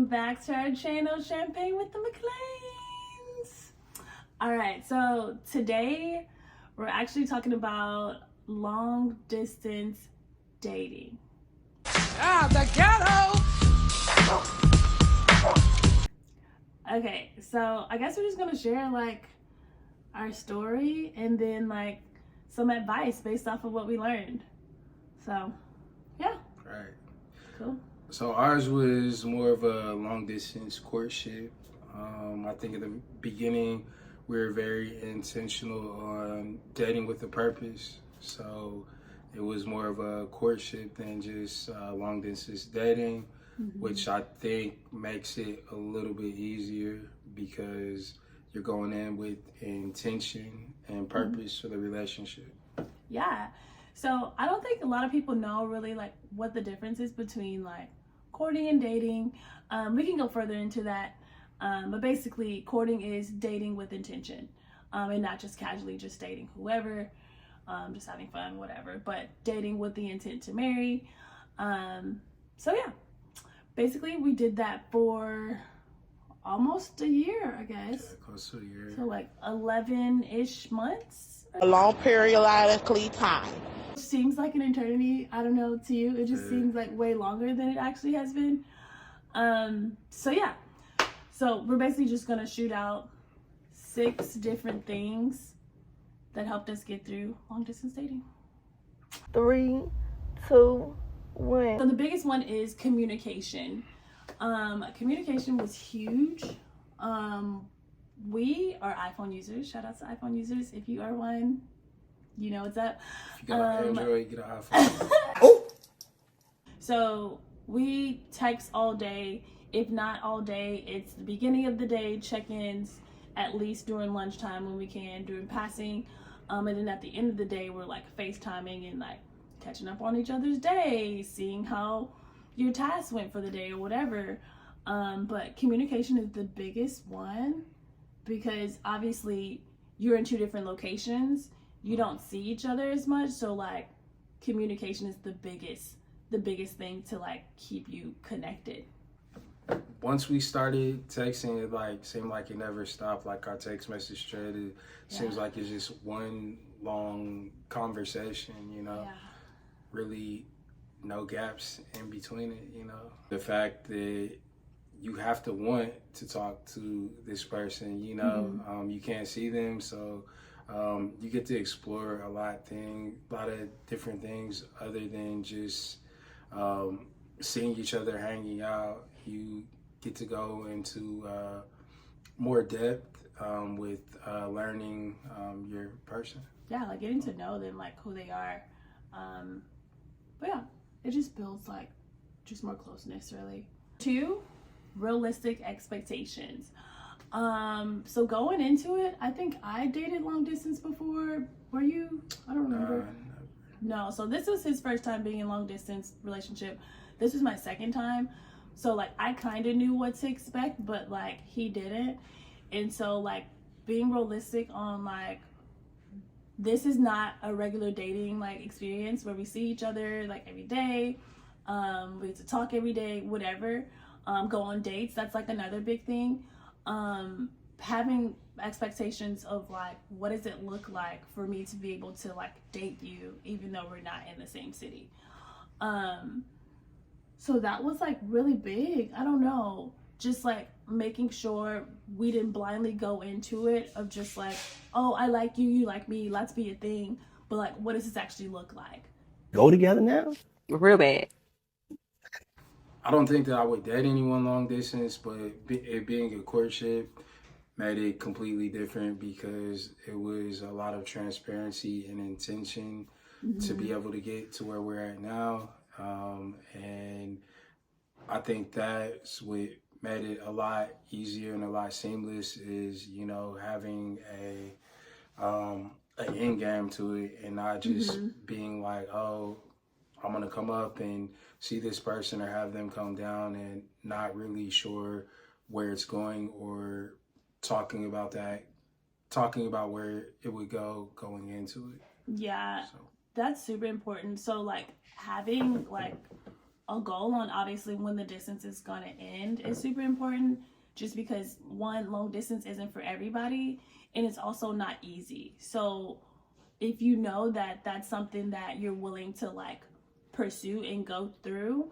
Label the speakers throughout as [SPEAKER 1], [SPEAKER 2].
[SPEAKER 1] welcome back to our channel, Champagne with the McLeans. All right, so today we're actually talking about long distance dating.
[SPEAKER 2] The ghetto.
[SPEAKER 1] Okay, so I guess we're just gonna share like our story and then like some advice based off of what we learned. So yeah.
[SPEAKER 3] Right.
[SPEAKER 1] Cool.
[SPEAKER 3] So ours was more of a long distance courtship. I think in the beginning we were very intentional on dating with a purpose. So it was more of a courtship than just long distance dating, which I think makes it a little bit easier because you're going in with intention and purpose for the relationship.
[SPEAKER 1] Yeah. So I don't think a lot of people know really like what the difference is between like courting and dating. We can go further into that. But basically courting is dating with intention, and not just casually just dating whoever, just having fun, whatever, but dating with the intent to marry. So yeah, basically we did that for almost a year, I guess.
[SPEAKER 3] Yeah, close to a year.
[SPEAKER 1] So like 11-ish months.
[SPEAKER 4] A long periodically time.
[SPEAKER 1] Seems like an eternity. I don't know, to you. It just seems like way longer than it actually has been. So yeah. So we're basically just gonna shoot out 6 different things that helped us get through long distance dating.
[SPEAKER 4] 3, 2, 1.
[SPEAKER 1] So the biggest one is communication. Communication was huge. We are iPhone users. Shout out to iPhone users. If you are one, you know what's up.
[SPEAKER 3] If you got an Android, get an iPhone.
[SPEAKER 1] So we text all day. If not all day, it's the beginning of the day, check-ins, at least during lunchtime when we can, during passing. And then at the end of the day, we're like FaceTiming and like catching up on each other's day, seeing how your tasks went for the day or whatever. But communication is the biggest one because obviously you're in 2 different locations. You don't see each other as much. So like communication is the biggest thing to like keep you connected.
[SPEAKER 3] Once we started texting, it like seemed like it never stopped. Like our text message thread, it seems like it's just one long conversation, you know.
[SPEAKER 1] Yeah.
[SPEAKER 3] Really no gaps in between it, you know. The fact that you have to want to talk to this person, you know. You can't see them, so you get to explore a lot of different things other than just seeing each other hanging out. You get to go into more depth with learning your person.
[SPEAKER 1] Yeah, like getting to know them, like who they are. But yeah, it just builds like just more closeness, really. 2, realistic expectations. So going into it, I think I dated long distance before. Were you? I don't remember. No, so this was his first time being in long distance relationship. This was my second time. So like I kind of knew what to expect, but like he didn't. And so like being realistic on like this is not a regular dating like experience where we see each other like every day. We get to talk every day, whatever. Go on dates. That's like another big thing. Having expectations of like what does it look like for me to be able to like date you even though we're not in the same city. So that was like really big. I don't know, just like making sure we didn't blindly go into it of just like, oh, I like you, you like me, let's be a thing. But like, what does this actually look like?
[SPEAKER 4] Go together now?
[SPEAKER 5] Real bad.
[SPEAKER 3] I don't think that I would date anyone long distance, but it being a courtship made it completely different because it was a lot of transparency and intention to be able to get to where we're at now. And I think that's what made it a lot easier and a lot seamless is, you know, having an end game to it and not just being like, oh, I'm gonna come up and see this person or have them come down and not really sure where it's going or talking about where it would go going into it.
[SPEAKER 1] Yeah, so that's super important. So like having like a goal on obviously when the distance is going to end is super important, just because one, long distance isn't for everybody, and it's also not easy. So if you know that that's something that you're willing to like pursue and go through,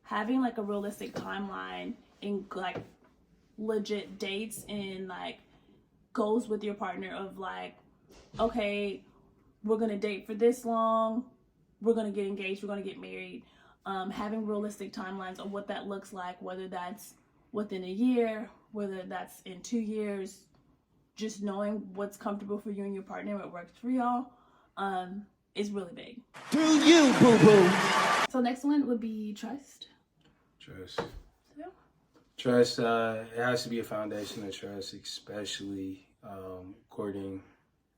[SPEAKER 1] having like a realistic timeline and like legit dates and like goals with your partner of like, okay, we're gonna date for this long, we're gonna get engaged, we're gonna get married. Having realistic timelines of what that looks like, whether that's within a year, whether that's in 2 years, just knowing what's comfortable for you and your partner, what works for y'all, is really big.
[SPEAKER 2] Do you, boo-boo?
[SPEAKER 1] So next one would be trust.
[SPEAKER 3] Trust.
[SPEAKER 1] Yeah.
[SPEAKER 3] Trust, it has to be a foundation of trust, especially courting,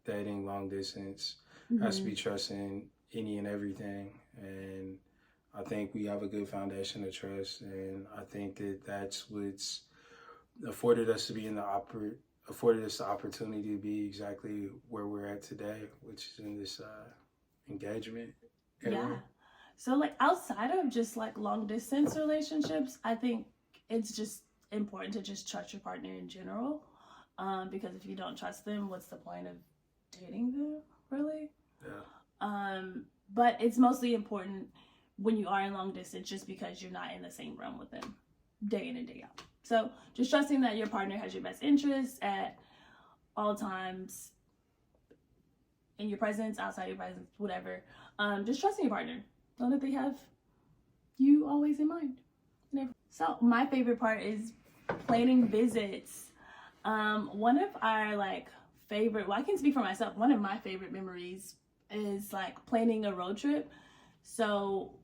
[SPEAKER 3] dating, long distance. Has to be trust in any and everything. And I think we have a good foundation of trust. And I think that that's what's afforded us to be in the afforded us the opportunity to be exactly where we're at today, which is in this engagement era.
[SPEAKER 1] Yeah. So like outside of just like long distance relationships, I think it's just important to just trust your partner in general. Because if you don't trust them, what's the point of dating them, really?
[SPEAKER 3] Yeah.
[SPEAKER 1] But it's mostly important when you are in long distance, just because you're not in the same room with them day in and day out. So just trusting that your partner has your best interests at all times, in your presence, outside your presence, whatever. Just trusting your partner. Know that they have you always in mind. So my favorite part is planning visits. One of our like favorite, well, I can speak for myself, one of my favorite memories is like planning a road trip. So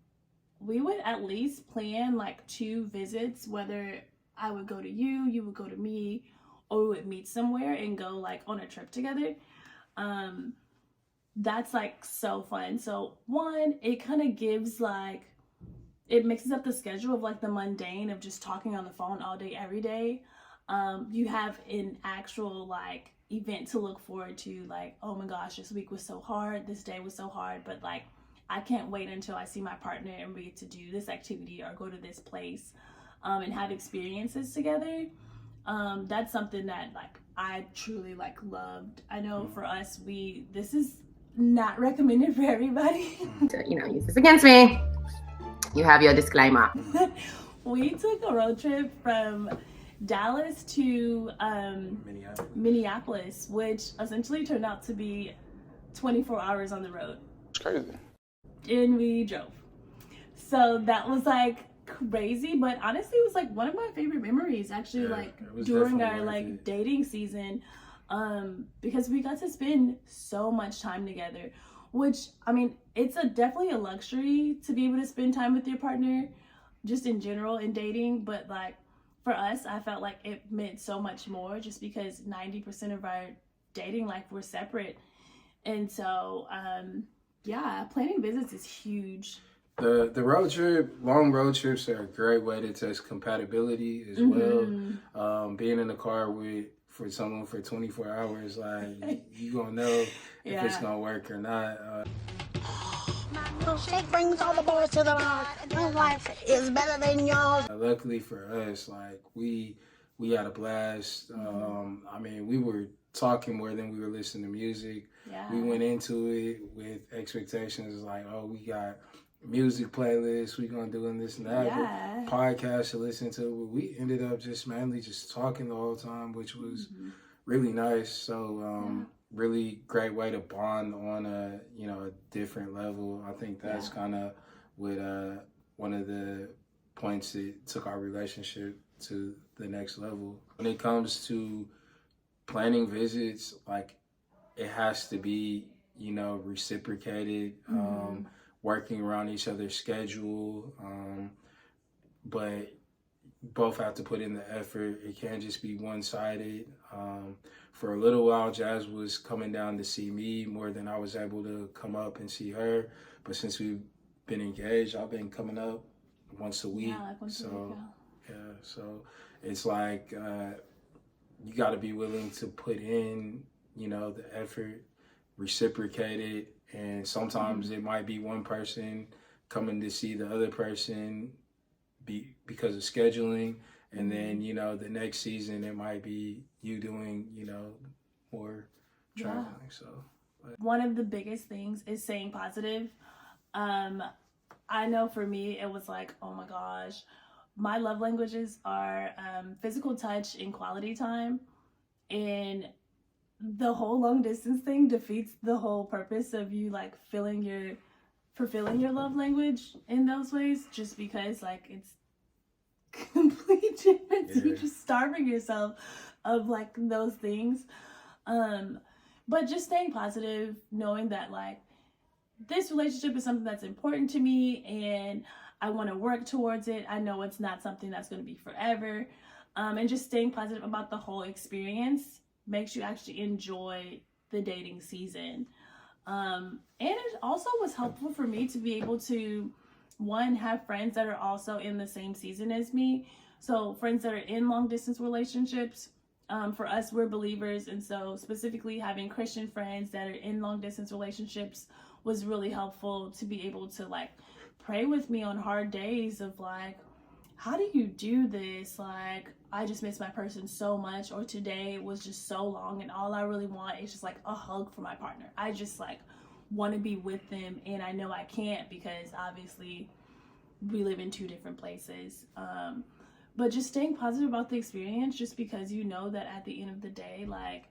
[SPEAKER 1] we would at least plan like 2 visits, whether I would go to you, you would go to me, or we would meet somewhere and go like on a trip together. That's like so fun. So one, it kind of gives like, it mixes up the schedule of like the mundane of just talking on the phone all day, every day. You have an actual like event to look forward to, like, oh my gosh, this week was so hard, this day was so hard, but like I can't wait until I see my partner and we get to do this activity or go to this place and have experiences together. That's something that like I truly like loved. I know for us, this is not recommended for everybody.
[SPEAKER 5] Use this against me. You have your disclaimer.
[SPEAKER 1] We took a road trip from Dallas to Minneapolis, which essentially turned out to be 24 hours on the road.
[SPEAKER 6] It's crazy.
[SPEAKER 1] And we drove. So that was like crazy, but honestly it was like one of my favorite memories actually, like during our like dating season, because we got to spend so much time together, which I mean, it's definitely a luxury to be able to spend time with your partner just in general in dating, but like for us, I felt like it meant so much more just because 90% of our dating life we're separate. And so yeah, planning visits is huge.
[SPEAKER 3] The road trip, long road trips are a great way to test compatibility as well. Being in the car for someone for 24 hours, like you gonna know if it's gonna work or not.
[SPEAKER 4] My milkshake brings all the boys to the bar, and my life is better than yours.
[SPEAKER 3] Luckily for us, like we had a blast. I mean, we were talking more than we were listening to music.
[SPEAKER 1] Yeah.
[SPEAKER 3] We went into it with expectations like, oh, we got music playlists, we gonna do this and that, podcasts to listen to. But we ended up just mainly just talking the whole time, which was really nice. So really great way to bond on a different level. I think that's kind of what one of the points that took our relationship to the next level. When it comes to planning visits, like it has to be reciprocated. Working around each other's schedule, but both have to put in the effort. It can't just be one-sided. For a little while, Jazz was coming down to see me more than I was able to come up and see her. But since we've been engaged, I've been coming up once a week.
[SPEAKER 1] Yeah, like once a week,
[SPEAKER 3] so it's like you got to be willing to put in, the effort, reciprocate it. And sometimes it might be one person coming to see the other person because of scheduling. And then, you know, the next season, it might be you doing, you know, more traveling. Yeah. So
[SPEAKER 1] one of the biggest things is staying positive. I know for me, it was like, oh my gosh, my love languages are physical touch and quality time. And the whole long distance thing defeats the whole purpose of you like fulfilling your love language in those ways, just because like it's complete difference. Yeah. You're just starving yourself of like those things. But just staying positive, knowing that like this relationship is something that's important to me and I want to work towards it. I know it's not something that's going to be forever. And just staying positive about the whole experience makes you actually enjoy the dating season. And it also was helpful for me to be able to, one, have friends that are also in the same season as me. So friends that are in long distance relationships. For us, we're believers. And so specifically having Christian friends that are in long distance relationships was really helpful to be able to like pray with me on hard days of like, how do you do this? Like, I just miss my person so much, or today was just so long and all I really want is just like a hug from my partner. I just like want to be with them and I know I can't because obviously we live in two different places. But just staying positive about the experience, just because you know that at the end of the day, like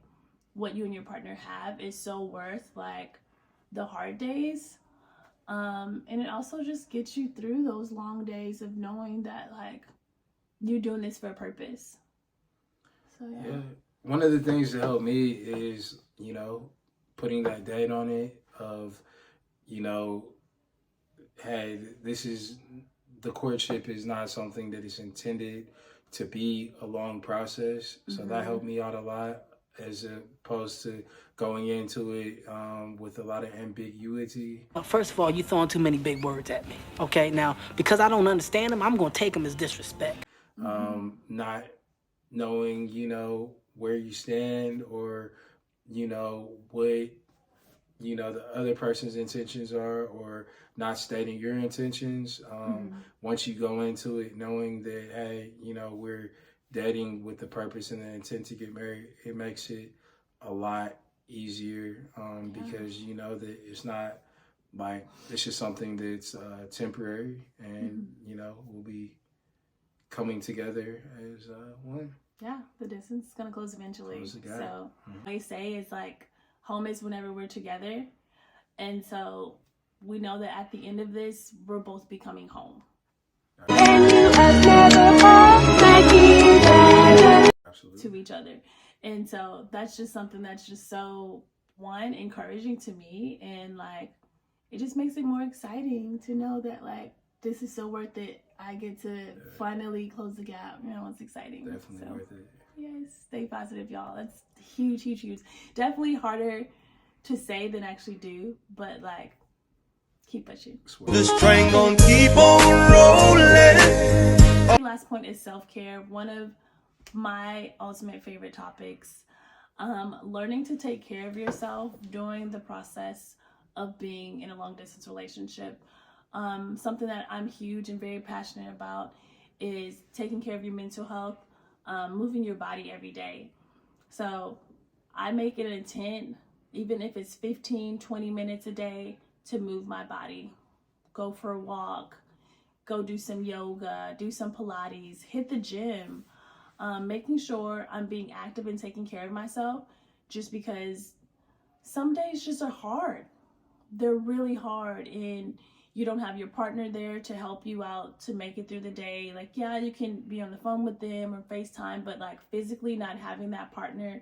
[SPEAKER 1] what you and your partner have is so worth like the hard days. And it also just gets you through those long days of knowing that like you're doing this for a purpose. So yeah.
[SPEAKER 3] One of the things that helped me is, you know, putting that date on it of, you know, hey, the courtship is not something that is intended to be a long process. So that helped me out a lot, as opposed to going into it with a lot of ambiguity.
[SPEAKER 2] First of all, you're throwing too many big words at me. Okay, now, because I don't understand them, I'm going to take them as disrespect.
[SPEAKER 3] Not knowing, you know, where you stand or, you know, what, you know, the other person's intentions are, or not stating your intentions. Once you go into it knowing that, hey, you know, we're dating with the purpose and the intent to get married, it makes it a lot easier because you know that it's not like, it's just something that's temporary and, you know, we'll be coming together as one.
[SPEAKER 1] Yeah, the distance is going to close eventually. So what I say is like, home is whenever we're together. And so we know that at the end of this, we're both becoming home. Absolutely. To each other. And so that's just something that's just so, one, encouraging to me. And like, it just makes it more exciting to know that like, this is so worth it. I get to finally close the gap. You know, it's exciting.
[SPEAKER 3] Definitely worth it.
[SPEAKER 1] Yes, stay positive, y'all. That's huge, huge, huge. Definitely harder to say than actually do, but like, keep pushing.
[SPEAKER 2] This train gonna keep on rolling.
[SPEAKER 1] Last point is self-care. One of my ultimate favorite topics. Learning to take care of yourself during the process of being in a long distance relationship. Something that I'm huge and very passionate about is taking care of your mental health, moving your body every day. So I make it an intent, even if it's 15, 20 minutes a day, to move my body. Go for a walk, go do some yoga, do some Pilates, hit the gym, making sure I'm being active and taking care of myself, just because some days just are hard. They're really hard, and you don't have your partner there to help you out to make it through the day. Like, yeah, you can be on the phone with them or FaceTime, but like physically not having that partner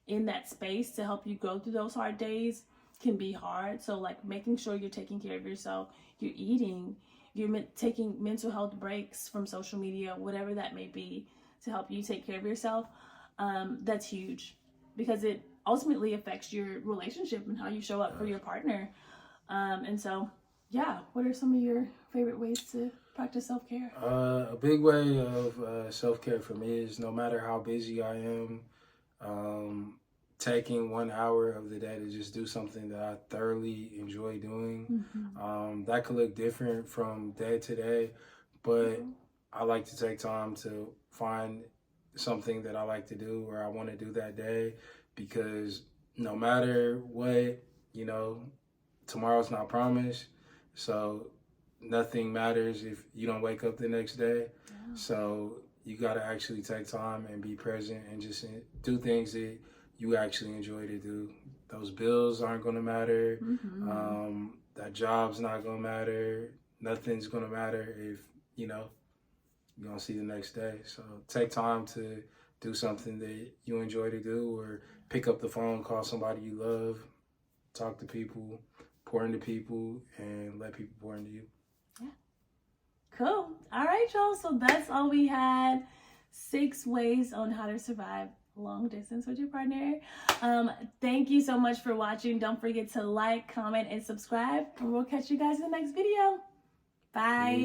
[SPEAKER 1] in that space to help you go through those hard days can be hard. So like making sure you're taking care of yourself, you're eating, you're taking mental health breaks from social media, whatever that may be, to help you take care of yourself. That's huge, because it ultimately affects your relationship and how you show up for your partner. And so, yeah, what are some of your favorite ways to practice self-care?
[SPEAKER 3] A big way of self-care for me is, no matter how busy I am, taking 1 hour of the day to just do something that I thoroughly enjoy doing. That could look different from day to day, but I like to take time to find something that I like to do or I want to do that day, because no matter what, you know, tomorrow's not promised. So nothing matters if you don't wake up the next day. So you got to actually take time and be present and just do things that you actually enjoy to do. Those bills aren't going to matter. That job's not going to matter. Nothing's going to matter if, you know, you're going to see the next day. So take time to do something that you enjoy to do, or pick up the phone, call somebody you love, talk to people, pour into people, and let people pour into you.
[SPEAKER 1] Yeah. Cool. All right, y'all. So that's all we had. 6 ways on how to survive long distance with your partner. Thank you so much for watching. Don't forget to like, comment, and subscribe. And we'll catch you guys in the next video. Bye.